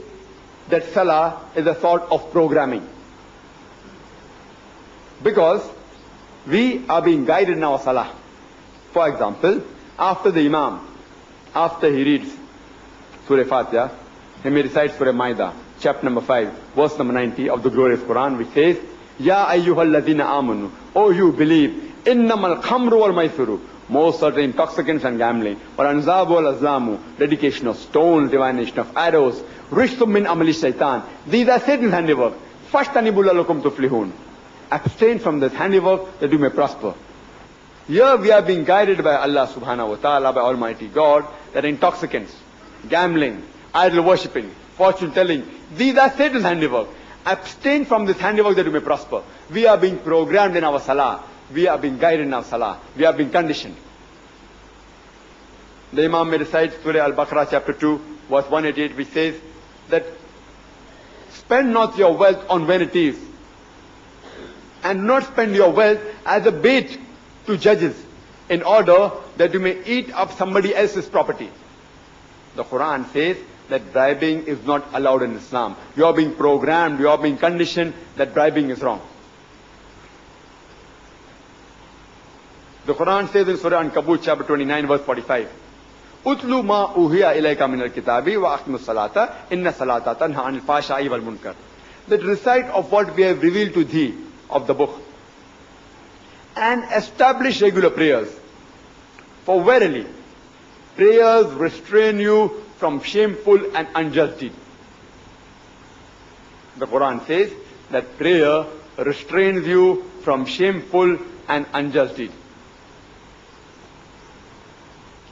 that Salah is a sort of programming? Because we are being guided in our Salah. For example, after the Imam, after he reads Surah Fatiha, he may recite Surah Maida, chapter number 5, verse number 90 of the glorious Quran, which says, Ya ayyuhal ladhina amanu, O you believe, innamal khamru wal maisuru, most certain intoxicants and gambling, wal anzabu wal azlamu, dedication of stones, divination of arrows, rishtum min amali shaitan, these are Satan's handiwork, fashtanibu lalakum tuflihun. Abstain from this handiwork that you may prosper. Here we are being guided by Allah subhanahu wa ta'ala, by Almighty God, that intoxicants, gambling, idol worshipping, fortune telling, these are Satan's handiwork. Abstain from this handiwork that you may prosper. We are being programmed in our Salah. We are being guided in our Salah. We are being conditioned. The Imam may recite Surah Al-Baqarah chapter 2, verse 188, which says that spend not your wealth on vanities, and not spend your wealth as a bait to judges, in order that you may eat up somebody else's property. The Quran says that bribing is not allowed in Islam. You are being programmed, you are being conditioned that bribing is wrong. The Quran says in Surah Ankabut chapter 29 verse 45, Utlu ma uhiya ilayka min al-kitabi wa aqimus salata inna salata tanha anil fahsha'i wal munkar. That recite of what we have revealed to thee of the book, and establish regular prayers. For verily, prayers restrain you from shameful and unjust deeds. The Quran says that prayer restrains you from shameful and unjust deeds.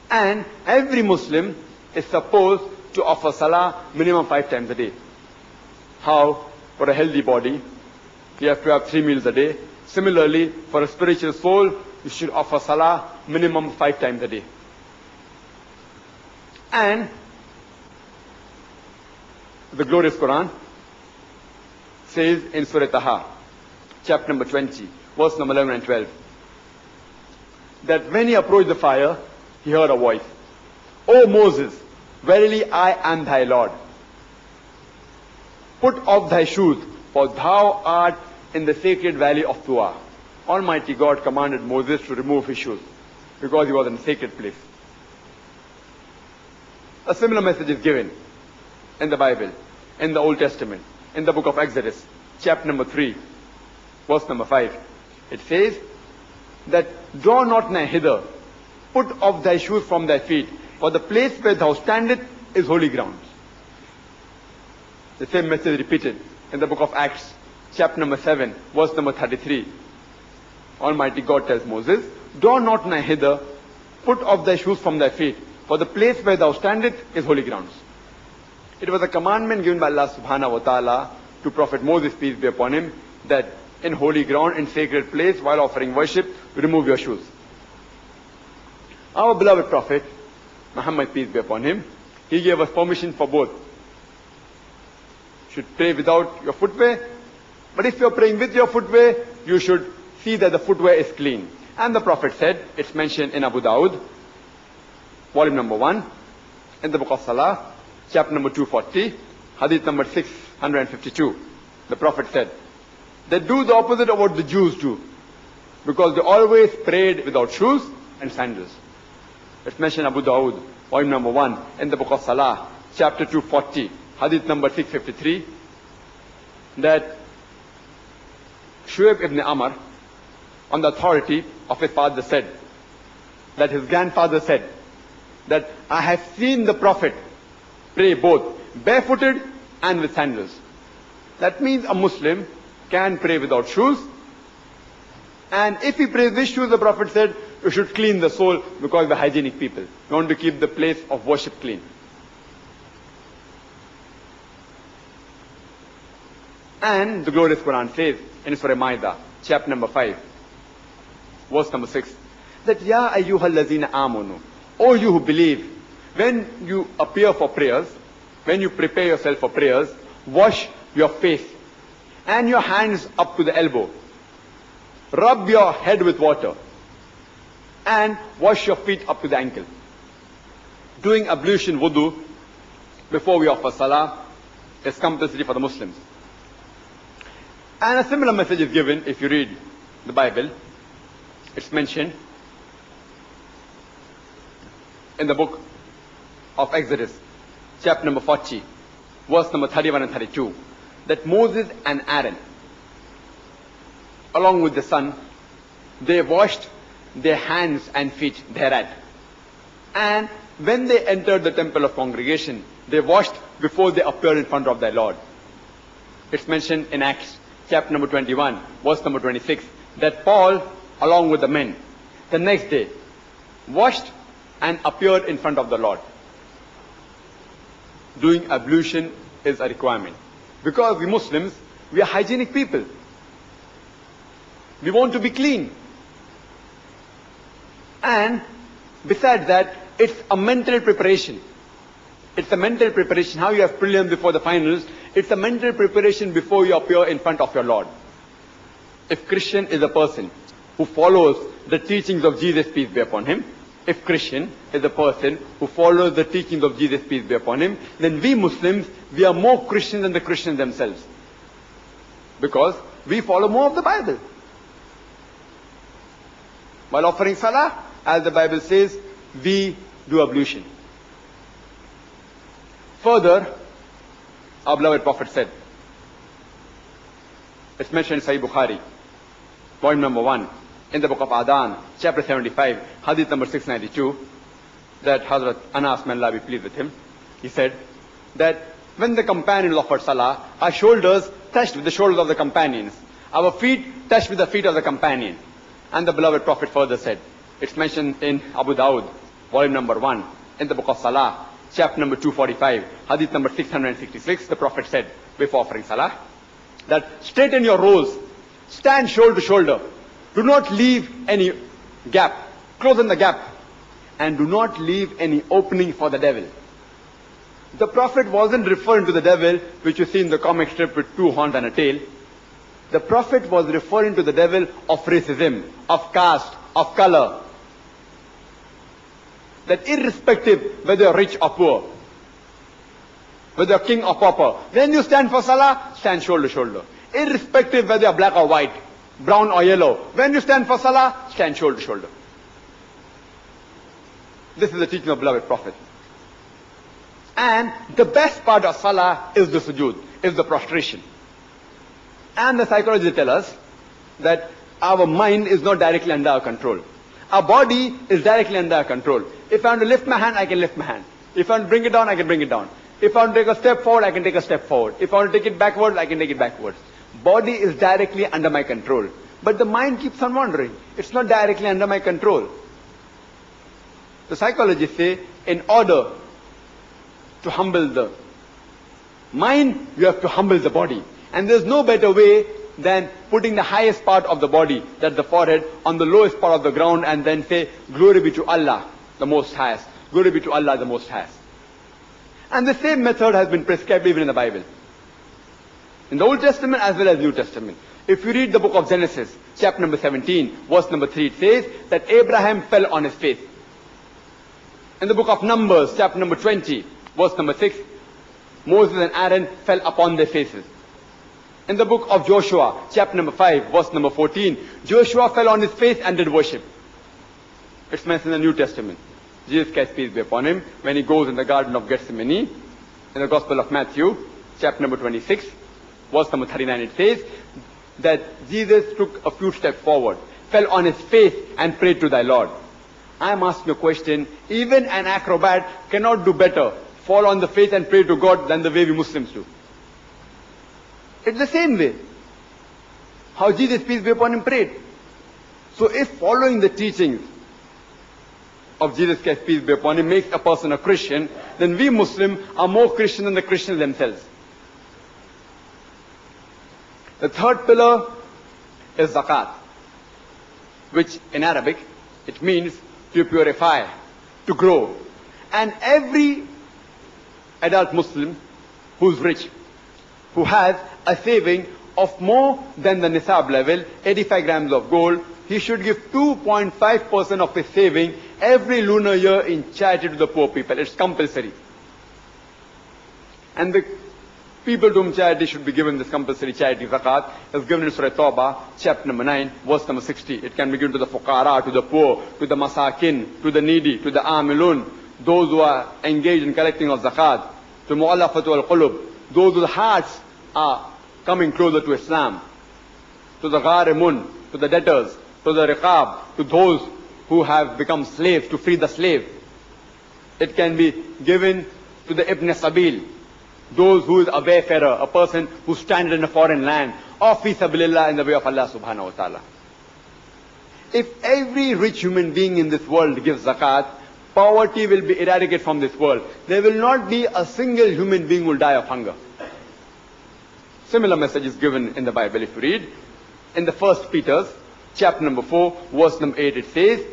And every Muslim is supposed to offer salah minimum 5 times a day. How? For a healthy body, you have to have 3 meals a day. Similarly, for a spiritual soul, you should offer salah minimum 5 times a day. And the glorious Quran says in Surah Taha, chapter number 20, verse number 11 and 12, that when he approached the fire, he heard a voice, O Moses, verily I am thy Lord. Put off thy shoes, for thou art in the sacred valley of Tuwa. Almighty God commanded Moses to remove his shoes, because he was in a sacred place. A similar message is given in the Bible, in the Old Testament, in the book of Exodus, chapter number 3, verse number 5. It says that, draw not nigh hither, put off thy shoes from thy feet, for the place where thou standest is holy ground. The same message repeated in the book of Acts, chapter number 7, verse number 33. Almighty God tells Moses, draw not nigh hither, put off thy shoes from thy feet, for the place where thou standest is holy grounds. It was a commandment given by Allah subhanahu wa ta'ala to Prophet Moses, peace be upon him, that in holy ground, in sacred place, while offering worship, remove your shoes. Our beloved Prophet, Muhammad, peace be upon him, he gave us permission for both. You should pray without your footwear, but if you're praying with your footwear, you should see that the footwear is clean. And the Prophet said, it's mentioned in Abu Dawud, volume number 1, in the book of Salah, chapter number 240, hadith number 652. The Prophet said, they do the opposite of what the Jews do, because they always prayed without shoes and sandals. It's mentioned in Abu Dawud, volume number 1, in the book of Salah, chapter 240, hadith number 653, that Shu'aib ibn Amr, on the authority of his father, said, that his grandfather said, that I have seen the Prophet pray both barefooted and with sandals. That means a Muslim can pray without shoes, and if he prays with shoes, the Prophet said, you should clean the sole, because we're hygienic people. We want to keep the place of worship clean. And the glorious Quran says in Surah Ma'idah, chapter number 5, verse number 6, that Ya ayyuhal lazina amanu, O you who believe, when you appear for prayers, when you prepare yourself for prayers, wash your face and your hands up to the elbow. Rub your head with water and wash your feet up to the ankle. Doing ablution wudu before we offer salah is compulsory for the Muslims. And a similar message is given if you read the Bible. It's mentioned in the book of Exodus, chapter number 40, verse number 31 and 32, that Moses and Aaron, along with the son, they washed their hands and feet thereat. And when they entered the temple of congregation, they washed before they appeared in front of their Lord. It's mentioned in Acts, chapter number 21, verse number 26, that Paul, along with the men, the next day, washed and appeared in front of the Lord. Doing ablution is a requirement. Because we Muslims, we are hygienic people. We want to be clean. And besides that, it's a mental preparation. It's a mental preparation. How you have prelims before the finals, it's a mental preparation before you appear in front of your Lord. If Christian is a person who follows the teachings of Jesus, peace be upon him, if Christian is a person who follows the teachings of Jesus, peace be upon him, then we Muslims, we are more Christian than the Christians themselves. Because we follow more of the Bible. While offering salah, as the Bible says, we do ablution. Further, our beloved Prophet said, it's mentioned in Sahih Bukhari, point number 1, in the book of Adhan, chapter 75, hadith number 692, that Hazrat Anas, may Allah be pleased with him, he said that when the companions offered salah, our shoulders touched with the shoulders of the companions. Our feet touched with the feet of the companion. And the beloved Prophet further said, it's mentioned in Abu Dawud, volume number 1, in the book of Salah, chapter number 245, hadith number 666, the Prophet said, before offering salah, that straighten your rows, stand shoulder to shoulder, do not leave any gap, close in the gap, and do not leave any opening for the devil. The Prophet wasn't referring to the devil, which you see in the comic strip with 2 horns and a tail. The Prophet was referring to the devil of racism, of caste, of color. That irrespective whether you're rich or poor, whether you're king or pauper, when you stand for salah, stand shoulder to shoulder. Irrespective whether you're black or white, brown or yellow, when you stand for salah, stand shoulder to shoulder. This is the teaching of beloved Prophet. And the best part of salah is the sujood, is the prostration. And the psychologists tell us that our mind is not directly under our control. Our body is directly under our control. If I want to lift my hand, I can lift my hand. If I want to bring it down, I can bring it down. If I want to take a step forward, I can take a step forward. If I want to take it backwards, I can take it backwards. Body is directly under my control. But the mind keeps on wandering. It's not directly under my control. The psychologists say, in order to humble the mind, you have to humble the body. And there's no better way than putting the highest part of the body, that's the forehead, on the lowest part of the ground and then say, glory be to Allah, the Most Highest. Glory be to Allah, the Most Highest. And the same method has been prescribed even in the Bible. In the Old Testament as well as New Testament. If you read the book of Genesis, chapter number 17, verse number 3, it says that Abraham fell on his face. In the book of Numbers, chapter number 20, verse number 6, Moses and Aaron fell upon their faces. In the book of Joshua, chapter number 5, verse number 14, Joshua fell on his face and did worship. It's mentioned in the New Testament. Jesus Christ, peace be upon him, when he goes in the Garden of Gethsemane, in the Gospel of Matthew, chapter number 26, verse number 39, it says that Jesus took a few steps forward, fell on his face and prayed to thy Lord. I am asking a question, even an acrobat cannot do better, fall on the face and pray to God than the way we Muslims do. It's the same way. How Jesus, peace be upon him, prayed. So if following the teachings of Jesus Christ, peace be upon him, makes a person a Christian, then we Muslims are more Christian than the Christians themselves. The third pillar is zakat, which in Arabic, it means to purify, to grow. And every adult Muslim who's rich, who has a saving of more than the nisab level, 85 grams of gold, he should give 2.5% of his saving every lunar year in charity to the poor people. It's compulsory. And the people to whom charity should be given this compulsory charity zakat is given in Surah Tawbah, chapter number 9, verse number 60. It can be given to the fuqara, to the poor, to the masakin, to the needy, to the amilun, those who are engaged in collecting of zakat, to mu'allafatu al-qulub, those whose hearts are coming closer to Islam, to the gharimun, to the debtors, to the riqab, to those who have become slaves, to free the slave. It can be given to the ibn sabil, those who is a wayfarer, a person who stands in a foreign land, or fi sabilillah, in the way of Allah subhanahu wa ta'ala. If every rich human being in this world gives zakat, poverty will be eradicated from this world. There will not be a single human being who will die of hunger. Similar message is given in the Bible. If you read in the 1 Peter, chapter number 4, verse number 8, it says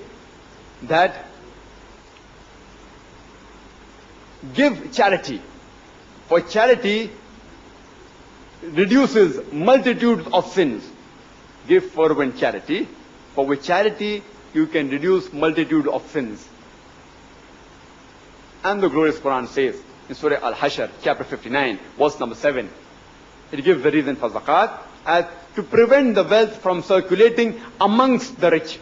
that give charity, for charity reduces multitudes of sins. Give fervent charity, for with charity you can reduce multitude of sins. And the glorious Quran says in Surah Al-Hashr, chapter 59, verse number 7, it gives the reason for zakat as to prevent the wealth from circulating amongst the rich.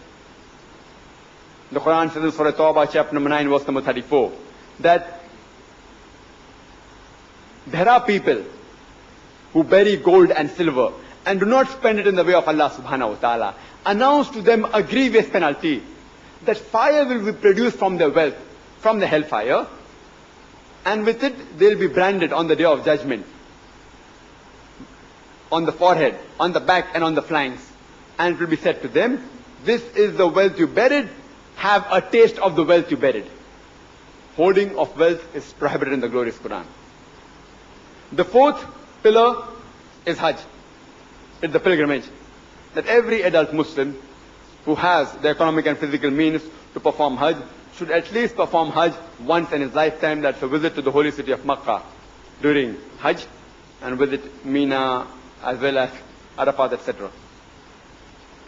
The Quran says in Surah Tawbah, chapter number 9, verse number 34, that there are people who bury gold and silver and do not spend it in the way of Allah subhanahu wa ta'ala, announce to them a grievous penalty, that fire will be produced from their wealth, from the hellfire, and with it they'll be branded on the day of judgment, on the forehead, on the back, and on the flanks. And it will be said to them, this is the wealth you buried, have a taste of the wealth you buried. Hoarding of wealth is prohibited in the glorious Quran. The fourth pillar is Hajj. It's the pilgrimage. That every adult Muslim who has the economic and physical means to perform Hajj should at least perform Hajj once in his lifetime. That's a visit to the holy city of Makkah during Hajj, and visit Mina as well as Arafat, etc.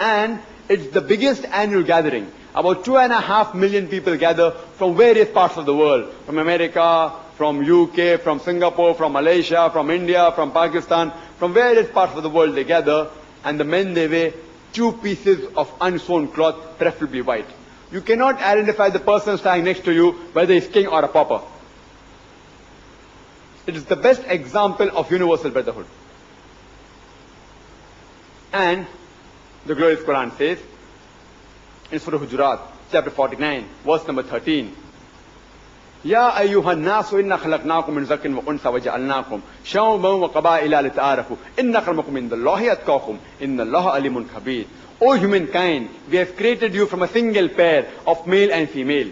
And it's the biggest annual gathering. About 2.5 million people gather from various parts of the world, from America, from UK, from Singapore, from Malaysia, from India, from Pakistan, from various parts of the world they gather, and the men they wear 2 pieces of unsewn cloth, preferably white. You cannot identify the person standing next to you whether he's king or a pauper. It is the best example of universal brotherhood. And the glorious Quran says, in Surah Hujurat, chapter 49, verse number 13, Ya ayyuhan nasu inna khalaqnakum min zakin wa unsa wa ja'alnakum shawban wa qaba'ila lita'arafu inna akramakum indallahi atqakum innallaha alimun khabir. O humankind, we have created you from a single pair of male and female,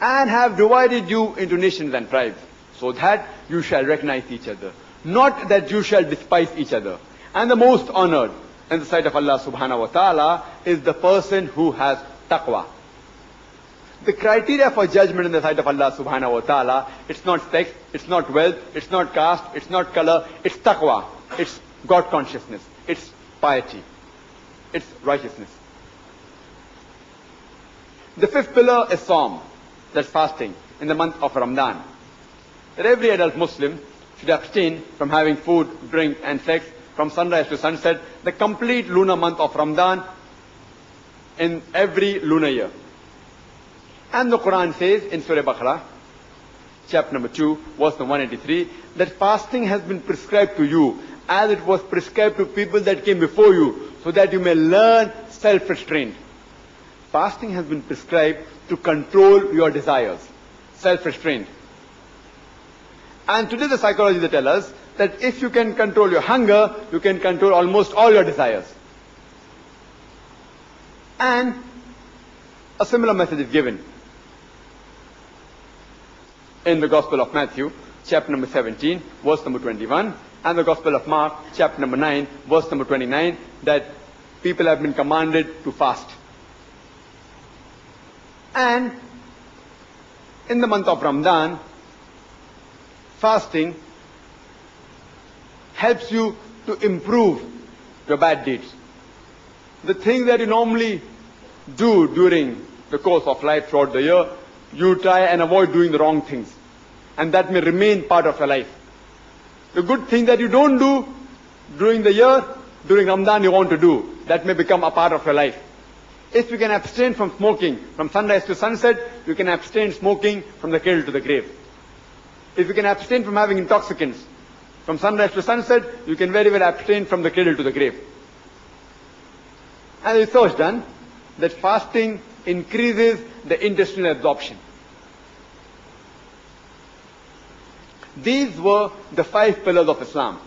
and have divided you into nations and tribes, so that you shall recognize each other, not that you shall despise each other. And the most honored in the sight of Allah subhanahu wa ta'ala is the person who has taqwa. The criteria for judgment in the sight of Allah subhanahu wa ta'ala, it's not sex, it's not wealth, it's not caste, it's not color, it's taqwa, it's God consciousness, it's piety, it's righteousness. The fifth pillar is Sawm, that's fasting, in the month of Ramadan. That every adult Muslim should abstain from having food, drink and sex from sunrise to sunset, the complete lunar month of Ramadan in every lunar year. And the Quran says in Surah Baqarah, chapter number 2, verse number 183, that fasting has been prescribed to you as it was prescribed to people that came before you, so that you may learn self-restraint. Fasting has been prescribed to control your desires, self-restraint. And today the psychology they tell us that if you can control your hunger, you can control almost all your desires. And a similar message is given in the Gospel of Matthew, chapter number 17, verse number 21, and the Gospel of Mark, chapter number 9, verse number 29, that people have been commanded to fast. And in the month of Ramadan, fasting helps you to improve your bad deeds. The things that you normally do during the course of life throughout the year, you try and avoid doing the wrong things, and that may remain part of your life. The good thing that you don't do during the year, during Ramadan you want to do, that may become a part of your life. If you can abstain from smoking from sunrise to sunset, you can abstain smoking from the cradle to the grave. If you can abstain from having intoxicants from sunrise to sunset, you can very well abstain from the cradle to the grave. And research done that fasting increases the intestinal absorption. These were the 5 pillars of Islam.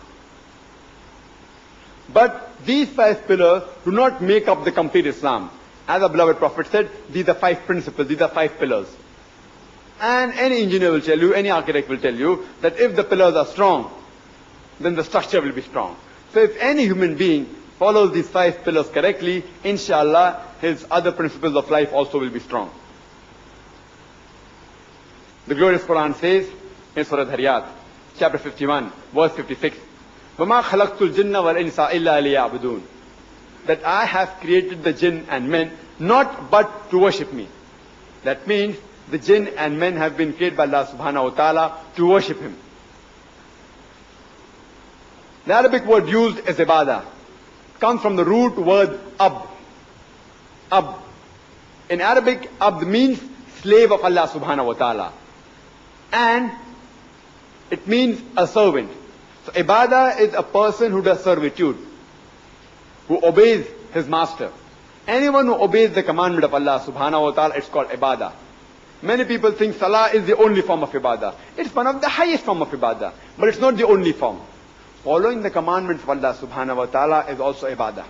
But these 5 pillars do not make up the complete Islam. As our beloved Prophet said, these are 5 principles, these are 5 pillars. And any engineer will tell you, any architect will tell you, that if the pillars are strong, then the structure will be strong. So if any human being follows these 5 pillars correctly, inshallah, his other principles of life also will be strong. The glorious Quran says in Surah Dhariyat, chapter 51, verse 56, وَمَا خَلَقْتُ الْجِنَّ وَالْإِنسَ إِلَّا لِيَعْبُدُونَ, that I have created the jinn and men not but to worship me. That means the jinn and men have been created by Allah subhanahu wa ta'ala to worship him. The Arabic word used is ibadah. Comes from the root word abd. Abd. In Arabic, abd means slave of Allah subhanahu wa ta'ala. And it means a servant. So ibadah is a person who does servitude. who obeys his master. Anyone who obeys the commandment of Allah subhanahu wa ta'ala, it's called ibadah. Many people think salah is the only form of ibadah. It's one of the highest form of ibadah, but it's not the only form. Following the commandments of Allah subhanahu wa ta'ala is also ibadah.